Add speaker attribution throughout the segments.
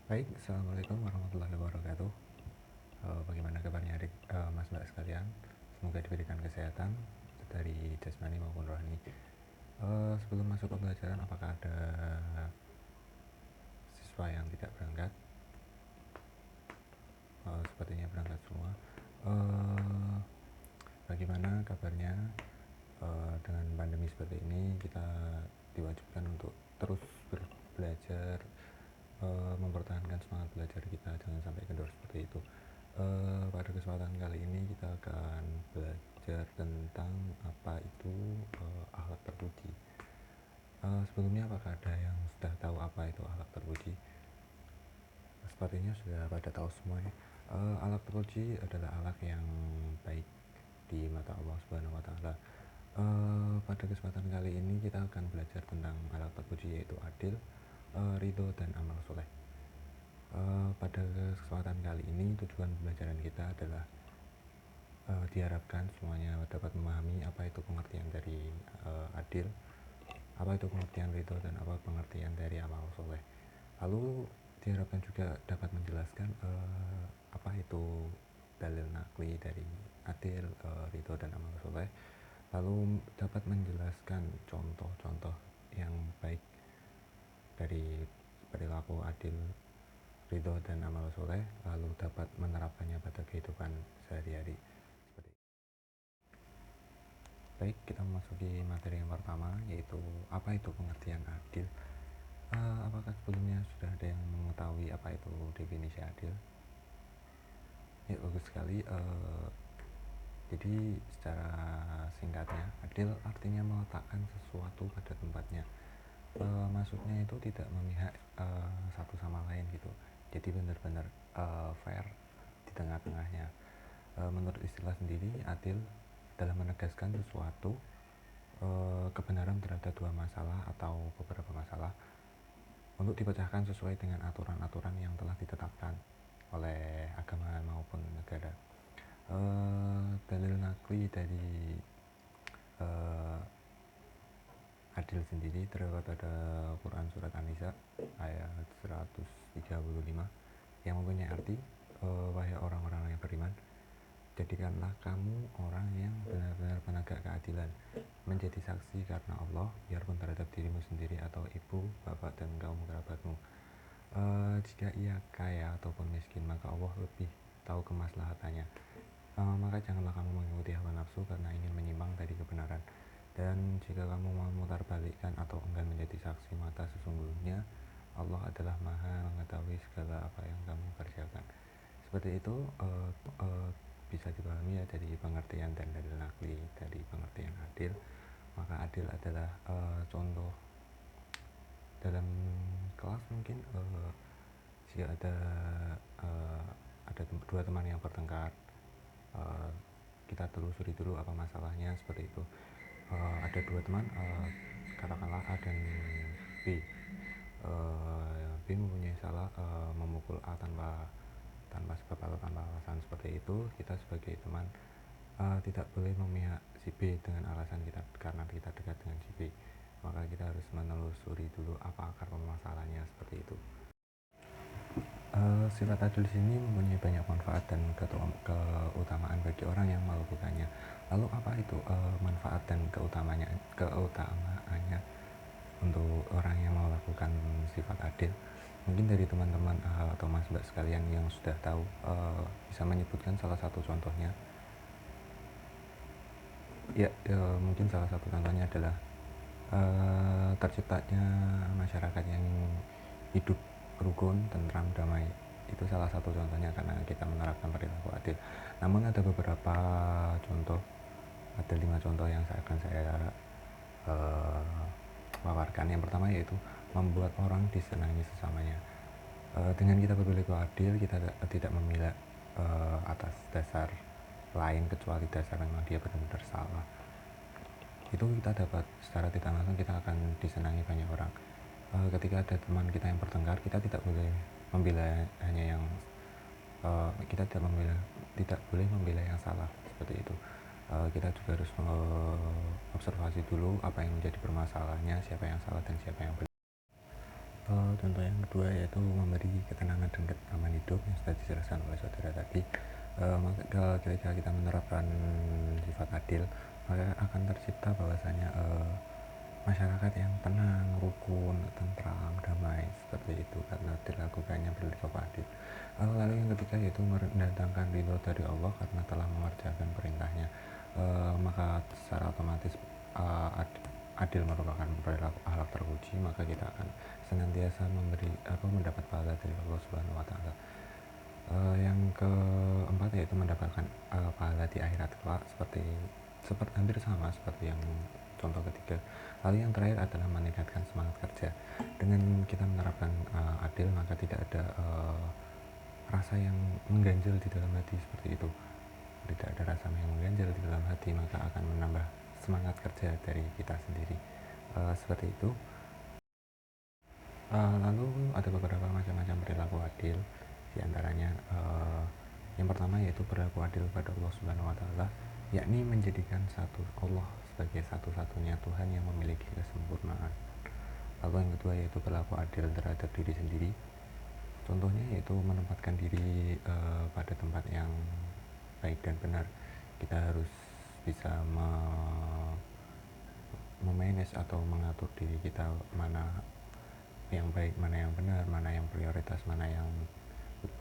Speaker 1: Baik, assalamualaikum warahmatullahi wabarakatuh. Bagaimana kabarnya adik, mas mbak sekalian? Semoga diberikan kesehatan dari jasmani maupun rohani. Sebelum masuk ke pembelajaran, apakah ada siswa yang tidak berangkat? Sepertinya berangkat semua. Uh, Bagaimana kabarnya? Dengan pandemi seperti ini, kita diwajibkan untuk terus belajar, mempertahankan semangat belajar kita, jangan sampai kendor seperti itu. Pada kesempatan kali ini kita akan belajar tentang apa itu akhlak terpuji. Sebelumnya apakah ada yang sudah tahu apa itu akhlak terpuji? Sepertinya sudah pada tahu semua ya. Akhlak terpuji adalah akhlak yang baik di mata Allah Subhanahu wa taala. Pada kesempatan kali ini kita akan belajar tentang akhlak terpuji, yaitu adil, ridho, dan amal soleh. Pada kesempatan kali ini tujuan pembelajaran kita adalah diharapkan semuanya dapat memahami apa itu pengertian dari adil, apa itu pengertian ridho, dan apa pengertian dari amal soleh. Lalu diharapkan juga dapat menjelaskan apa itu dalil nakli dari adil, ridho, dan amal soleh. Lalu dapat menjelaskan contoh-contoh yang baik dari perilaku adil, ridho, dan amal soleh, lalu dapat menerapkannya pada kehidupan sehari-hari. Baik, kita memasuki materi yang pertama, yaitu apa itu pengertian adil. Apakah sebelumnya sudah ada yang mengetahui apa itu definisi adil? Ya, bagus sekali. Jadi secara singkatnya, adil artinya meletakkan sesuatu pada tempatnya. Maksudnya itu tidak memihak satu sama lain gitu. Jadi benar-benar fair di tengah-tengahnya. Menurut istilah sendiri, adil dalam menegaskan sesuatu kebenaran terhadap dua masalah atau beberapa masalah untuk dipecahkan sesuai dengan aturan-aturan yang telah ditetapkan oleh agama maupun negara. Dalil nakli dari adil sendiri terdapat pada Quran Surat An-Nisa ayat 135 yang mempunyai arti, wahai orang-orang yang beriman, jadikanlah kamu orang yang benar-benar penegak keadilan, menjadi saksi karena Allah, biarpun terhadap dirimu sendiri atau ibu, bapak, dan kaum kerabatmu. Jika ia kaya ataupun miskin, maka Allah lebih tahu kemaslahatannya. Maka janganlah kamu mengikuti hawa nafsu karena ingin menyimpang dari kebenaran. Dan jika kamu memutarbalikkan atau enggan menjadi saksi mata, sesungguhnya Allah adalah maha mengetahui segala apa yang kamu kerjakan. Seperti itu bisa dipahami ya dari pengertian dan dalil nakli dari pengertian adil. Maka adil adalah contoh dalam kelas mungkin, jika ada dua teman yang bertengkar, kita telusuri dulu apa masalahnya, seperti itu. Ada dua teman, katakanlah A dan B. B mempunyai salah memukul A tanpa sebab atau tanpa alasan, seperti itu. Kita sebagai teman tidak boleh memihak si B dengan alasan kita karena kita dekat dengan si B. Maka kita harus menelusuri dulu apa akar permasalahannya, seperti itu. Sifat adil di sini mempunyai banyak manfaat dan keutamaan bagi orang yang melakukannya. Lalu apa itu manfaat dan keutamaannya untuk orang yang melakukan sifat adil? Mungkin dari teman-teman atau mas mbak sekalian yang sudah tahu bisa menyebutkan salah satu contohnya. Ya, mungkin salah satu contohnya adalah terciptanya masyarakat yang hidup rukun, tentram, damai. Itu salah satu contohnya karena kita menerapkan perilaku adil. Namun ada beberapa contoh, ada 5 contoh yang akan saya paparkan. Yang pertama yaitu membuat orang disenangi sesamanya. Dengan kita berperilaku adil, kita tidak memilih atas dasar lain kecuali dasar memang dia benar-benar salah. Itu kita dapat secara tidak langsung kita akan disenangi banyak orang. Ketika ada teman kita yang bertengkar, kita tidak boleh membela hanya yang kita tidak boleh membela yang salah, seperti itu. Kita juga harus observasi dulu apa yang menjadi permasalahannya, siapa yang salah dan siapa yang benar. Contoh yang kedua yaitu memberi ketenangan dan keamanan hidup yang sudah dijelaskan oleh saudara tadi. Maka ketika kita menerapkan sifat adil, maka akan tercipta bahwasanya masyarakat yang tenang, rukun, tentram, damai seperti itu karena dilakukannya berlaku adil. Lalu yang ketiga yaitu mendatangkan ridho dari Allah karena telah mengerjakan perintahnya. Maka secara otomatis adil merupakan perilaku akhlak terpuji, maka kita akan senantiasa mendapat pahala dari Allah Subhanahu wa taala. Yang keempat yaitu mendapatkan pahala di akhirat kelak seperti hampir sama seperti yang contoh ketiga. Lalu yang terakhir adalah meningkatkan semangat kerja. Dengan kita menerapkan adil, maka tidak ada rasa yang mengganjal di dalam hati seperti itu. Tidak ada rasa yang mengganjal di dalam hati, maka akan menambah semangat kerja dari kita sendiri. Seperti itu. Lalu ada beberapa macam-macam perilaku adil, di antaranya yang pertama yaitu perilaku adil pada Allah Subhanahu wa taala, yakni menjadikan satu Allah sebagai satu-satunya Tuhan yang memiliki kesempurnaan. Lalu yang kedua yaitu perilaku adil terhadap diri sendiri. Contohnya yaitu menempatkan diri pada tempat yang baik dan benar. Kita harus bisa memanage atau mengatur diri kita mana yang baik, mana yang benar, mana yang prioritas, mana yang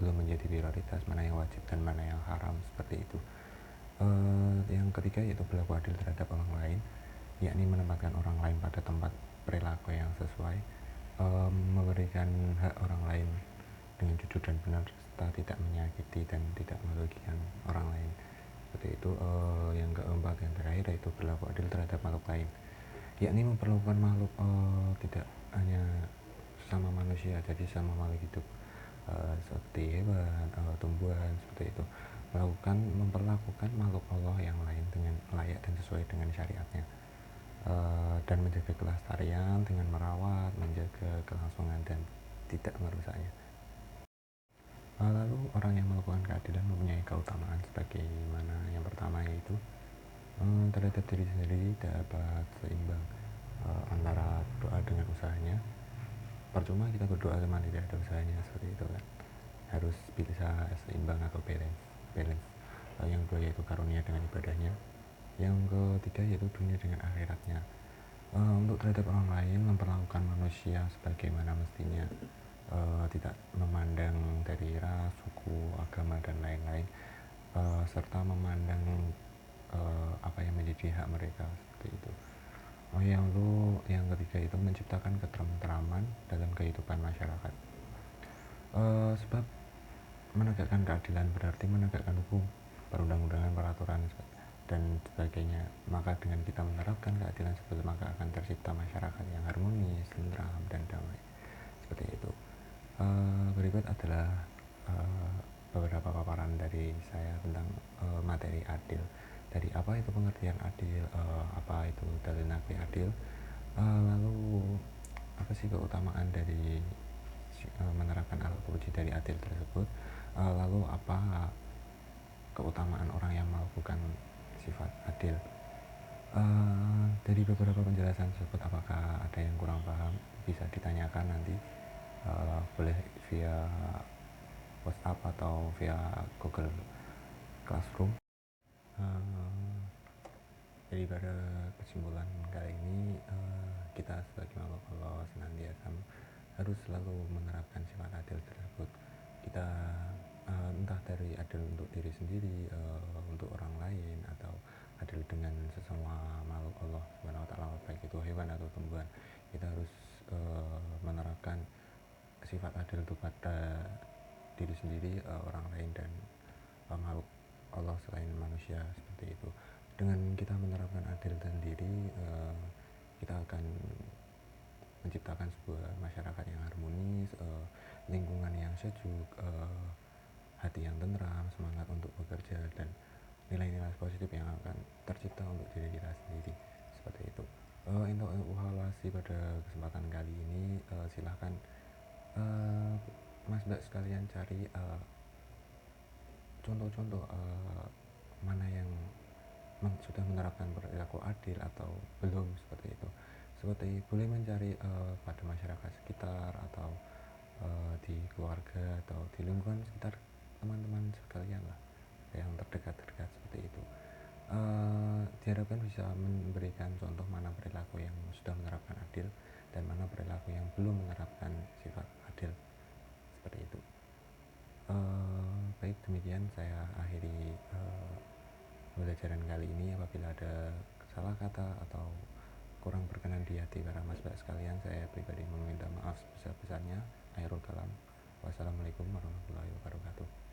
Speaker 1: belum menjadi prioritas, mana yang wajib dan mana yang haram, seperti itu. Yang ketiga yaitu berlaku adil terhadap orang lain, yakni menempatkan orang lain pada tempat perilaku yang sesuai, memberikan hak orang lain dengan jujur dan benar serta tidak menyakiti dan tidak merugikan orang lain, seperti itu. Yang keempat yang terakhir yaitu berlaku adil terhadap makhluk lain, yakni memperlakukan makhluk tidak hanya sama manusia, jadi sama makhluk hidup seperti hewan, tumbuhan, seperti itu, memperlakukan makhluk Allah yang lain dengan layak dan sesuai dengan syariatnya, dan menjaga kelestarian dengan merawat, menjaga kelangsungan dan tidak merusaknya. Lalu orang yang melakukan keadilan mempunyai keutamaan sebagaimana yang pertama yaitu terhadap diri sendiri dapat seimbang antara doa dengan usahanya. Percuma kita berdoa sama tidak ada usahanya, seperti itu kan, harus bisa seimbang atau balance. Yang kedua yaitu karunia dengan ibadahnya. Yang ketiga yaitu dunia dengan akhiratnya. Untuk terhadap orang lain, memperlakukan manusia sebagaimana mestinya, tidak memandang dari ras, suku, agama dan lain-lain, serta memandang apa yang menjadi hak mereka, seperti itu. Yang ketiga itu menciptakan ketentraman dalam kehidupan masyarakat. Sebab menegakkan keadilan berarti menegakkan hukum, perundang-undangan, peraturan dan sebagainya. Maka dengan kita menerapkan keadilan seperti maka akan tercipta masyarakat yang harmonis, tentram dan damai, seperti itu. Berikut adalah beberapa paparan dari saya tentang materi adil. Dari apa itu pengertian adil, apa itu dalil naqli adil, lalu apa sih keutamaan dari menerapkan alat uji dari adil tersebut, lalu apa keutamaan orang yang melakukan sifat adil. Dari beberapa penjelasan tersebut, apakah ada yang kurang paham bisa ditanyakan nanti, boleh via WhatsApp atau via Google Classroom. Jadi pada kesimpulan kali ini, kita sebagai makhluk Allah senantiasa harus selalu menerapkan sifat adil tersebut. Kita entah dari adil untuk diri sendiri, untuk orang lain, atau adil dengan sesama makhluk Allah Subhanahu wa taala, baik itu hewan atau tumbuhan. Kita harus menerapkan sifat adil itu pada diri sendiri, orang lain dan makhluk Allah selain manusia, seperti itu. Dengan kita menerapkan adil sendiri, kita akan menciptakan sebuah masyarakat yang harmonis, lingkungan yang sejuk, hati yang tentram, semangat untuk bekerja, dan nilai-nilai positif yang akan tercipta untuk diri kita sendiri, seperti itu. Untuk evaluasi pada kesempatan kali ini, silahkan Mas Mbak sekalian cari contoh-contoh mana yang sudah menerapkan perilaku adil atau belum, seperti itu. Seperti boleh mencari pada masyarakat sekitar atau keluarga atau di lingkungan sekitar teman-teman sekalian lah, yang terdekat-dekat seperti itu. Diharapkan bisa memberikan contoh mana perilaku yang sudah menerapkan adil dan mana perilaku yang belum menerapkan sifat adil, seperti itu. Baik, demikian saya akhiri pembelajaran kali ini. Apabila ada salah kata atau kurang berkenan di hati para mas mbak sekalian, saya pribadi meminta maaf sebesar-besarnya. Akhirul kalam. Wassalamualaikum warahmatullahi wabarakatuh.